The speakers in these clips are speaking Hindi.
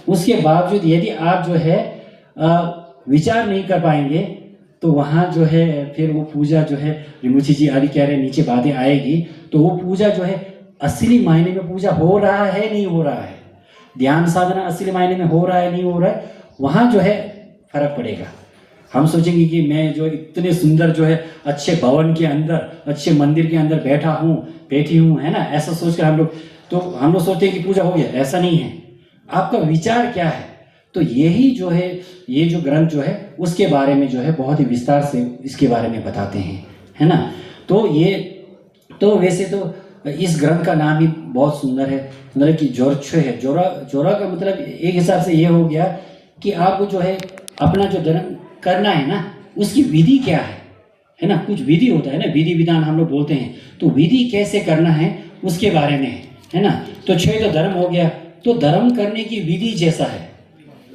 उसके बावजूद यदि आप जो है विचार नहीं कर पाएंगे तो वहाँ जो है फिर वो पूजा जो है रिमुची जी अभी कह रहे नीचे बातें आएगी, तो वो पूजा जो है असली मायने में पूजा हो रहा है नहीं हो रहा है, ध्यान साधना असली मायने में हो रहा है नहीं हो रहा है, वहाँ जो है फर्क पड़ेगा। हम सोचेंगे कि मैं जो इतने सुंदर जो है अच्छे भवन के अंदर अच्छे मंदिर के अंदर बैठी हूँ है ना, ऐसा सोचकर हम लोग सोचते हैं कि पूजा हो गया। ऐसा नहीं है। आपका विचार क्या है? तो यही जो है ये जो ग्रंथ जो है उसके बारे में जो है बहुत ही विस्तार से इसके बारे में बताते हैं, है ना। तो वैसे तो इस ग्रंथ का नाम ही बहुत सुंदर है, मतलब कि जोरछे है। जोरा का मतलब एक हिसाब से ये हो गया कि आपको जो है अपना जो धर्म करना है ना उसकी विधि क्या है ना। कुछ विधि होता है ना, विधि विधान हम लोग बोलते हैं, तो विधि कैसे करना है उसके बारे में है ना। तो 6 तो धर्म हो गया, तो धर्म करने की विधि जैसा है,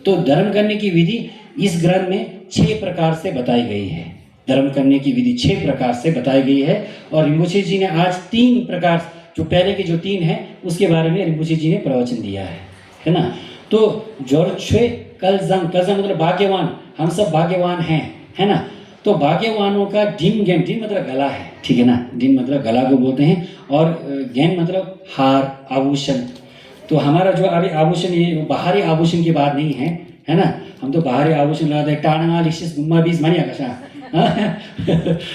तो धर्म करने की विधि इस ग्रंथ में 6 प्रकार से बताई गई है। धर्म करने की विधि 6 प्रकार से बताई गई है, और रिम्पोछे जी ने आज 3 प्रकार, जो पहले के जो 3 हैं उसके बारे में रिम्पोछे जी ने प्रवचन दिया है ना। तो जोरछे कलजंग मतलब भाग्यवान, हम सब भाग्यवान हैं, है ना। तो भाग्यवानों का डिन गेन, डिन मतलब गला है, ठीक है ना, डिन मतलब गला को बोलते हैं, और गेन मतलब हार आभूषण। तो हमारा जो अभी आभूषण ये बाहरी आभूषण की बात नहीं है ना। हम तो बाहरी आभूषण लगाते हैं, टाणा लिसिस गुम्मा बीस मानिया कशा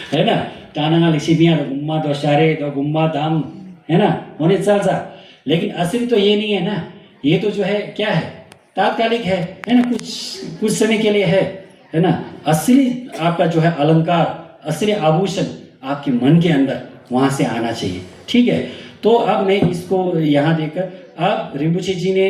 है ना, टाणा लिसी बिया तो गुम्मा दो शारे दो गुम्मा दाम है ना होने चलता, लेकिन असली तो ये नहीं है ना। ये तो जो है क्या है, तात्कालिक है ना, कुछ समय के लिए है ना। असली आपका जो है अलंकार, असली आभूषण आपके मन के अंदर वहाँ से आना चाहिए, ठीक है। तो अब मैं इसको यहाँ देखकर अब रिम्पोछे जी ने,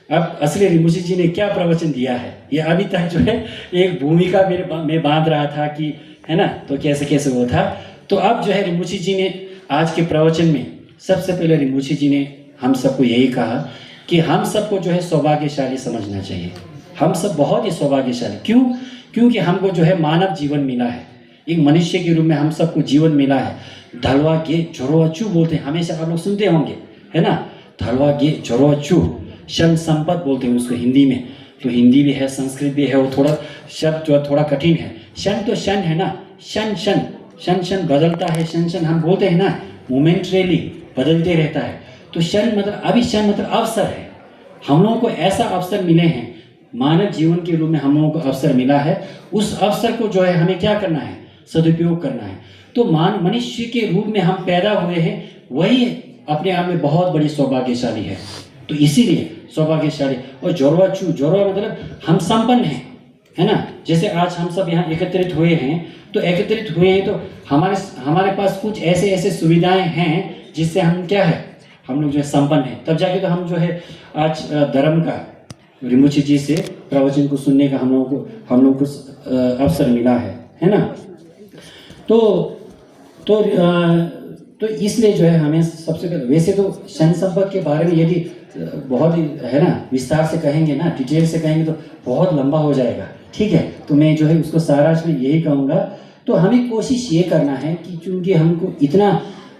अब असली रिम्पोछे जी ने क्या प्रवचन दिया है, ये अभी तक जो है एक भूमिका मैं बांध रहा था कि है ना, तो कैसे वो था। तो अब जो है रिम्पोछे जी ने आज के प्रवचन में सबसे पहले रिम्पोछे जी ने हम सबको यही कहा कि हम सबको जो है सौभाग्यशाली समझना चाहिए। हम सब बहुत ही सौभाग्यशाली, क्योंकि हमको जो है मानव जीवन मिला है, एक मनुष्य के रूप में हम सबको जीवन मिला है। धलवा गे झोरोचू बोलते हैं, हमेशा आप लोग सुनते होंगे है ना, धलवा गे झोरोचू, शन संपद बोलते हैं उसको हिंदी में। तो हिंदी भी है, संस्कृत भी है, वो थोड़ा शब्द जो थोड़ा कठिन है। शन तो शन है ना, शन बदलता है, शन हम बोलते हैं ना, मोमेंटरीली बदलते रहता है। तो शन मतलब अभी, शन मतलब अवसर है। हम लोगों को ऐसा अवसर मिले हैं, मानव जीवन के रूप में हम लोगों को अवसर मिला है। उस अवसर को जो है हमें क्या करना है, सदुपयोग करना है। तो मनुष्य के रूप में हम पैदा हुए हैं, वही अपने आप में बहुत बड़ी सौभाग्यशाली है। तो इसीलिए सौभाग्यशाली। और जोरवा मतलब हम संपन्न हैं, है ना। जैसे आज हम सब यहाँ एकत्रित हुए हैं, तो हमारे पास कुछ ऐसे सुविधाएं हैं जिससे हम क्या है, हम लोग जो है संपन्न हैं। तब जाके तो हम जो है आज धर्म का रिम्पोछे जी से प्रवचन को सुनने का हम लोगों को अवसर मिला है ना। तो इसलिए जो है हमें सबसे पहले, वैसे तो शन संपद के बारे में यदि बहुत ही है ना विस्तार से कहेंगे ना, डिटेल से कहेंगे तो बहुत लंबा हो जाएगा, ठीक है। तो मैं जो है उसको सारांश में यही कहूँगा। तो हमें कोशिश ये करना है कि चूँकि हमको इतना,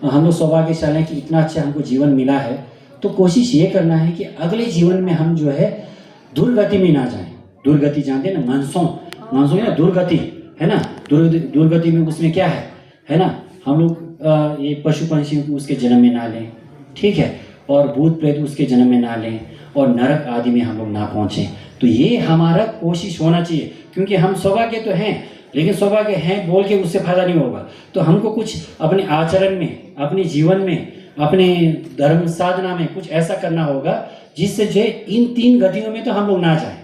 हम लोग सौभाग्यशाली हैं कि इतना अच्छा हमको जीवन मिला है, तो कोशिश ये करना है कि अगले जीवन में हम जो है दुर्गति में ना जाएं। दुर्गति जानते हैं ना, मानसून है ना, दुर्गति है ना, दुर्गति में उसमें क्या है ना, हम लोग ये पशु पंछी उसके जन्म में ना लें, ठीक है, और भूत प्रेत उसके जन्म में ना लें, और नरक आदि में हम लोग ना पहुँचें। तो ये हमारा कोशिश होना चाहिए, क्योंकि हम सौभाग्य तो हैं, लेकिन सौभाग्य हैं बोल के उससे फायदा नहीं होगा। तो हमको कुछ अपने आचरण में, अपने जीवन में, अपने धर्म साधना में कुछ ऐसा करना होगा जिससे जो इन 3 गतियों में तो हम लोग ना जाएं,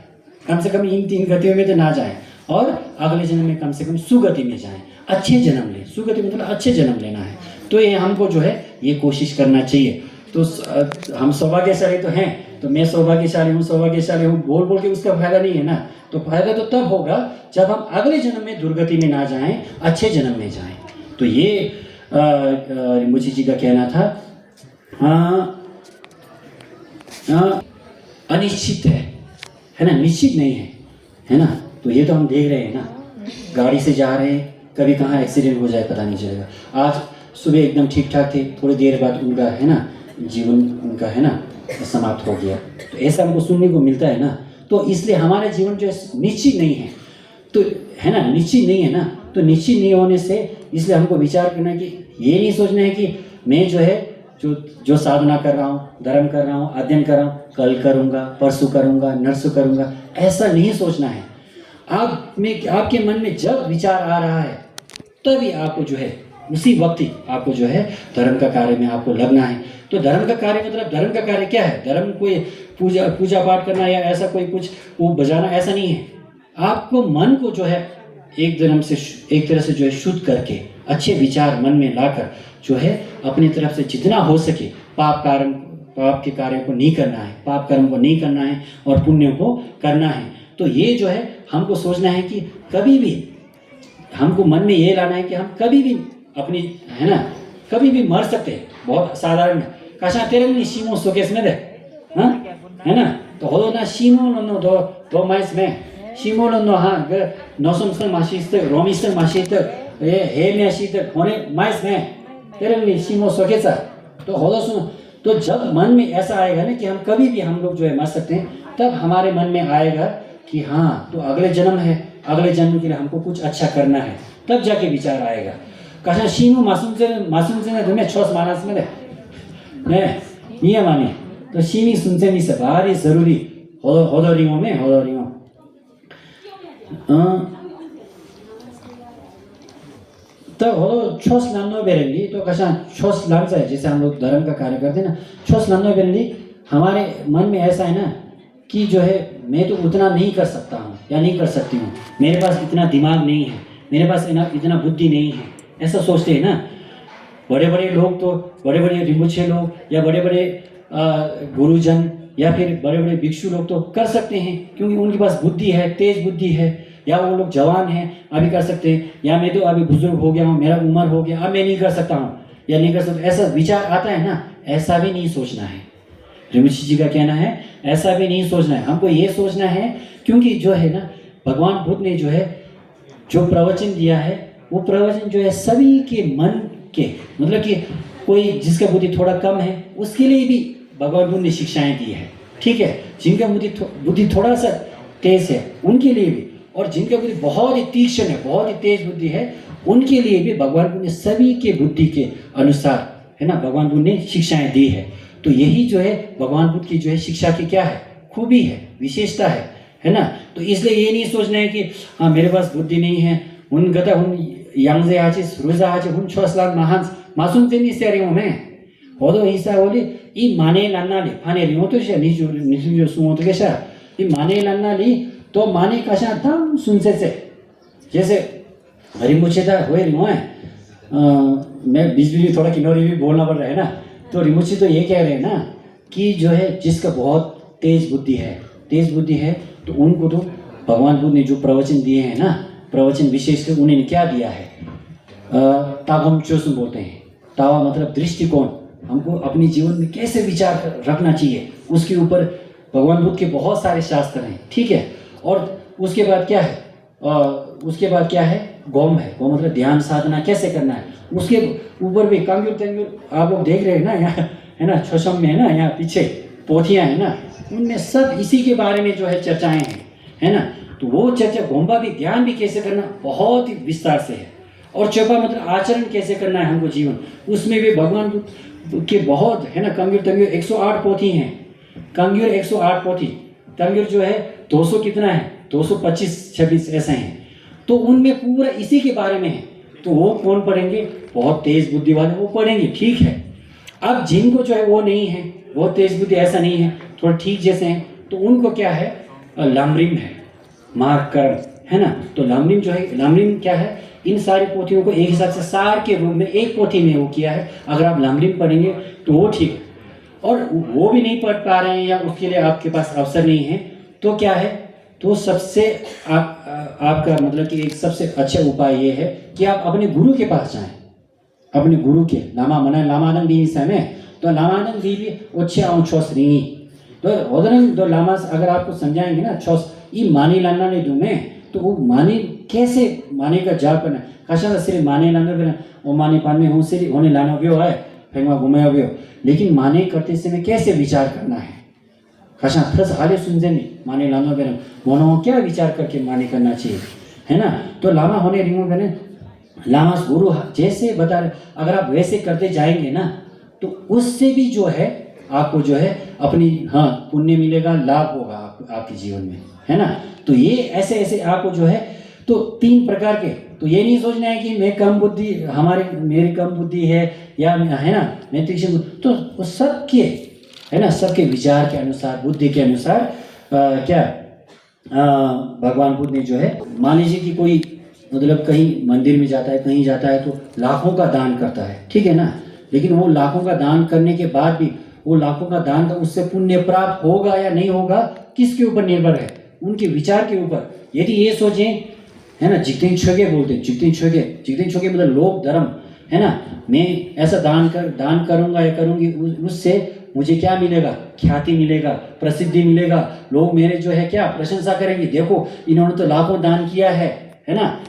कम से कम इन 3 गतियों में तो ना जाएं, और अगले जन्म में कम से कम सुगति में जाएं, अच्छे जन्म लें। सुगति मतलब अच्छे जन्म लेना है। तो ये हमको जो है ये कोशिश करना चाहिए। तो हम सौभाग्यशाली तो हैं, तो मैं सौभाग्यशाली हूँ बोल के उसका फायदा नहीं है ना। तो फायदा तो तब होगा जब हम अगले जन्म में दुर्गति में ना जाएं, अच्छे जन्म में जाएं। तो ये रिम्पोछे जी का कहना था। अनिश्चित है ना, निश्चित नहीं है ना। तो ये तो हम देख रहे हैं ना, गाड़ी से जा रहे हैं, कभी कहाँ एक्सीडेंट हो जाए पता नहीं चलेगा। आज सुबह एकदम ठीक ठाक थे, थोड़ी देर बाद उनका है ना जीवन उनका है ना समाप्त हो गया। तो ऐसा हमको सुनने को मिलता है ना। तो इसलिए हमारा जीवन जो है निश्चित नहीं है, तो है ना, निश्चित नहीं है ना। तो निश्चित नहीं होने से इसलिए हमको विचार करना है कि ये नहीं सोचना है कि मैं जो है जो साधना कर रहा हूँ, धर्म कर रहा हूँ, अध्ययन कर रहा हूँ, कल करूँगा, परसों करूँगा, नरसों करूँगा, ऐसा नहीं सोचना है। आपके मन में जब विचार आ रहा है तभी आपको जो है उसी वक्त ही आपको जो है धर्म का कार्य में आपको लगना है। तो धर्म का कार्य मतलब धर्म का कार्य क्या है? धर्म कोई पूजा पाठ करना या ऐसा कोई कुछ वो बजाना, ऐसा नहीं है। आपको मन को जो है एक तरह से जो है शुद्ध करके अच्छे विचार मन में लाकर जो है अपनी तरफ से जितना हो सके पाप के कार्यों को नहीं करना है, पाप कर्म को नहीं करना है और पुण्य को करना है। तो ये जो है हमको सोचना है कि कभी भी हमको मन में ये लाना है कि हम कभी भी अपनी, है ना, कभी भी मर सकते हैं। बहुत साधारण है। कशा तेरे नहीं सीमो सोकेस में दे, हाँ, है ना। तो हो ना सीमो नो दो माइस में सीमो नो, हाँ, नौसम मासित रोमिस मासित ये हे में शीत होने माइस में तेरे नहीं सीमो सोकेसा। तो हो सुनो, तो जब मन में ऐसा आएगा ना कि हम कभी भी हम लोग जो है मर सकते हैं, तब हमारे मन में आएगा कि हाँ, तो अगले जन्म है, अगले जन्म के लिए हमको कुछ अच्छा करना है, तब जाके विचार आएगा। कहा सीमो मासूम से ना तुम्हें छोस मानस में ने ये माने तो सीमी सुनते नहीं से भारी जरूरी होदोरियों में होदोरियों तो हो छोस लानो बेरेली। तो कशा छोस लान है, जैसे हम लोग धर्म का कार्य करते हैं ना, छोस लानो बेरेली हमारे मन में ऐसा है ना कि जो है मैं तो उतना नहीं कर सकता हूँ या नहीं कर सकती हूँ, मेरे पास इतना दिमाग नहीं है, मेरे पास इतना बुद्धि नहीं है, ऐसा सोचते हैं ना। बड़े बड़े लोग तो बड़े बड़े रिमुछे लोग या बड़े बड़े गुरुजन या फिर बड़े बड़े भिक्षु लोग तो कर सकते हैं, क्योंकि उनके पास बुद्धि है, तेज बुद्धि है, या वो लोग जवान हैं अभी कर सकते हैं, या मैं तो अभी बुजुर्ग हो गया हूँ, मेरा उम्र हो गया, अब मैं नहीं कर सकता हूँ या नहीं कर सकता, ऐसा विचार आता है ना। ऐसा भी नहीं सोचना है। ऋषि जी का कहना है ऐसा भी नहीं सोचना है, हमको ये सोचना है, क्योंकि जो है ना भगवान बुद्ध ने जो है जो प्रवचन दिया है, वो प्रवचन जो है सभी के मन के, मतलब कि कोई जिसका बुद्धि थोड़ा कम है उसके लिए भी भगवान बुद्ध ने शिक्षाएं दी है, ठीक है। जिनका बुद्धि थोड़ा सा तेज है उनके लिए भी, और जिनका बुद्धि बहुत ही तीक्ष्ण है, बहुत ही तेज बुद्धि है, उनके लिए भी भगवान बुद्ध ने सभी के बुद्धि के अनुसार, है ना, भगवान बुद्ध ने शिक्षाएं दी है। तो यही जो है भगवान बुद्ध की जो है शिक्षा की क्या है, खूबी है, विशेषता है ना। तो इसलिए ये नहीं सोचना है कि हाँ मेरे पास बुद्धि नहीं है, उन गता उन यांगजे आचे रुजा आचे उन छोसलान महान मासूम तेनी से रियो में होदो हिसा बोली ई माने लाना ले फाने रियो तो शे निजु सुमो तो कैसा ई माने लाना ली तो माने कशा था सुनसे से, जैसे रिमुचे था हुए रियो है। मैं बीच बीच में थोड़ा किन्नौरी भी बोलना पड़ रहा है ना। तो रिमुची तो ये कह रहे हैं ना कि जो है जिसका बहुत तेज बुद्धि है तो उनको तो भगवान बुद्ध ने जो प्रवचन दिए हैं ना, प्रवचन विशेष कर उन्हें क्या दिया है, तागम चोसुम बोलते हैं। तावा मतलब दृष्टिकोण, हमको अपने जीवन में कैसे विचार रखना चाहिए, उसके ऊपर भगवान बुद्ध के बहुत सारे शास्त्र हैं, ठीक है। और उसके बाद क्या है, गोम है, गोम मतलब ध्यान साधना कैसे करना है, उसके ऊपर भी कांग्यूर आप लोग देख रहे हैं ना यहाँ, है ना, छोशम में है ना, यहाँ पीछे पोथियाँ है ना, उनमें सब इसी के बारे में जो है चर्चाएं हैं, है ना। तो वो चर्चा गोम्बा भी ध्यान भी कैसे करना बहुत ही विस्तार से है, और चौपा मतलब आचरण कैसे करना है हमको जीवन, उसमें भी भगवान के बहुत, है ना, कंग्यूर 108 पोथी हैं, कंग्यूर 108 पोथी, कंग्यूर जो है 200 कितना है 225-26 ऐसे हैं। तो उनमें पूरा इसी के बारे में है। तो वो कौन पढ़ेंगे, बहुत तेज बुद्धि वाले वो पढ़ेंगे, ठीक है। अब जिनको जो है वो नहीं है, वो तेज बुद्धि ऐसा नहीं है, थोड़ा ठीक जैसे हैं, तो उनको क्या है, लामरिम है, मार्ग कर्म, है ना। तो लामरिम जो है, लामरिम क्या है, इन सारी पोथियों को एक हिसाब से सार के रूप में एक पोथी में वो किया है। अगर आप लामरिम पढ़ेंगे तो वो ठीक है, और वो भी नहीं पढ़ पा रहे हैं या उसके लिए आपके पास अवसर नहीं है, तो क्या है, तो सबसे आपका मतलब कि एक सबसे अच्छा उपाय ये है कि आप अपने गुरु के पास जाएं, अपने गुरु के लामानंद भी समय, तो लामानंद भी अच्छे आऊँ छोस रिंगी तो उधर तो लामास अगर आपको समझाएंगे ना छोस ये मानी लाना नहीं दूँ मैं, तो वो माने कैसे माने का जाप करना कशा सिर्फ माने लाना बिना वो माने पान में हूँ सिर्फ होने लाना भी है फेंगवा घुमाया हुए हो, लेकिन माने करते समय कैसे विचार करना है। कशा थस हाले सुनजे नहीं माने लामा बेरम मोनो क्या विचार करके माने करना चाहिए, है ना। तो लामा होने रिंगो बेने लामा गुरु जैसे बता रहे, अगर आप वैसे करते जाएंगे ना तो उससे भी जो है आपको जो है अपनी हाँ पुण्य मिलेगा, लाभ होगा आपके जीवन में, है ना। तो ये ऐसे ऐसे आपको जो है तो 3 प्रकार के, तो ये नहीं सोचना है कि मैं कम बुद्धि मेरी कम बुद्धि है या है ना मैं तीक्ष्ण, तो वो सबके है ना सबके विचार के अनुसार बुद्धि के अनुसार क्या भगवान बुद्ध ने जो है मान लीजिए कि कोई मतलब कहीं मंदिर में जाता है कहीं जाता है तो लाखों का दान करता है, ठीक है ना, लेकिन वो लाखों का दान करने के बाद भी वो लाखों का दान का उससे पुण्य प्राप्त होगा या नहीं होगा किसके ऊपर निर्भर है, उनके विचार के ऊपर। यदि ये सोचें है ना जितिन छोगे बोलते हैं, जितिन छोगे मतलब लोक धर्म, है ना, मैं ऐसा दान करूंगा या करूंगी उससे मुझे क्या मिलेगा, ख्याति मिलेगा, प्रसिद्धि मिलेगा, लोग मेरे जो है क्या प्रशंसा करेंगे, देखो इन्होंने तो लाखों दान किया है ना,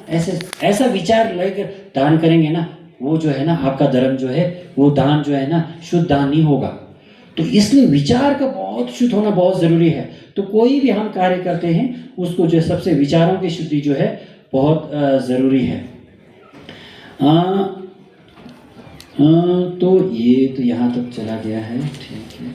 ऐसा विचार लेकर दान करेंगे ना, वो जो है ना आपका धर्म जो है वो दान जो है ना शुद्ध दान नहीं होगा। तो इसलिए विचार का बहुत शुद्ध होना बहुत जरूरी है। तो कोई भी हम कार्य करते हैं उसको जो सबसे विचारों की शुद्धि जो है बहुत जरूरी है। तो ये तो यहाँ तक चला गया है, ठीक है।